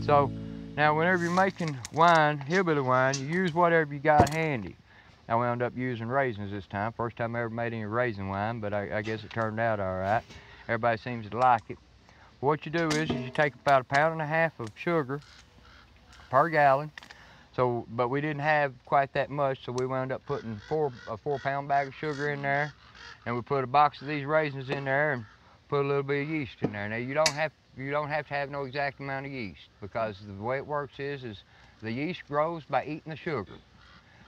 So now whenever you're making wine, hillbilly wine, you use whatever you got handy. I wound up using raisins this time. First time I ever made any raisin wine, but I guess it turned out all right. Everybody seems to like it. What you do is you take about 1.5 pounds of sugar per gallon. So, but we didn't have quite that much, so we wound up putting a 4-pound bag of sugar in there, and we put a box of these raisins in there and put a little bit of yeast in there. Now you don't have to have no exact amount of yeast, because the way it works is the yeast grows by eating the sugar.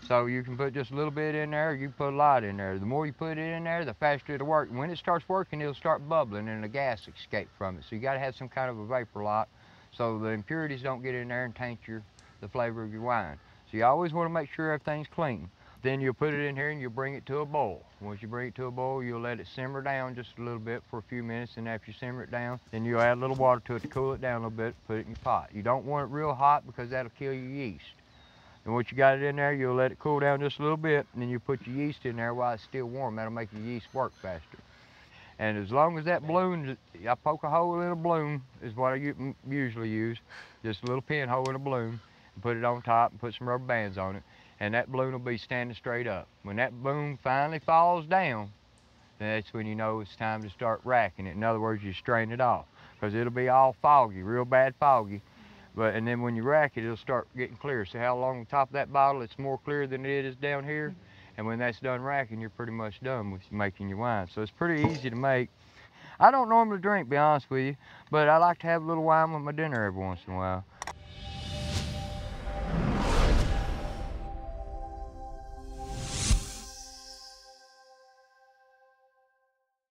So you can put just a little bit in there, or you can put a lot in there. The more you put it in there, the faster it'll work. When it starts working, it'll start bubbling and the gas escape from it. So you got to have some kind of a vapor lock so the impurities don't get in there and taint the flavor of your wine. So you always want to make sure everything's clean. Then you'll put it in here and you'll bring it to a boil. Once you bring it to a boil, you'll let it simmer down just a little bit for a few minutes, and after you simmer it down, then you'll add a little water to it to cool it down a little bit, put it in your pot. You don't want it real hot because that'll kill your yeast. And once you got it in there, you'll let it cool down just a little bit, and then you put your yeast in there while it's still warm. That'll make your yeast work faster. And as long as that balloon, I poke a hole in a balloon is what I usually use, just a little pinhole in a balloon, and put it on top and put some rubber bands on it, and that balloon will be standing straight up. When that balloon finally falls down, then that's when you know it's time to start racking it. In other words, you strain it off, because it'll be all foggy, real bad foggy. And then when you rack it, it'll start getting clear. See how along the top of that bottle, it's more clear than it is down here? And when that's done racking, you're pretty much done with making your wine. So it's pretty easy to make. I don't normally drink, to be honest with you, but I like to have a little wine with my dinner every once in a while.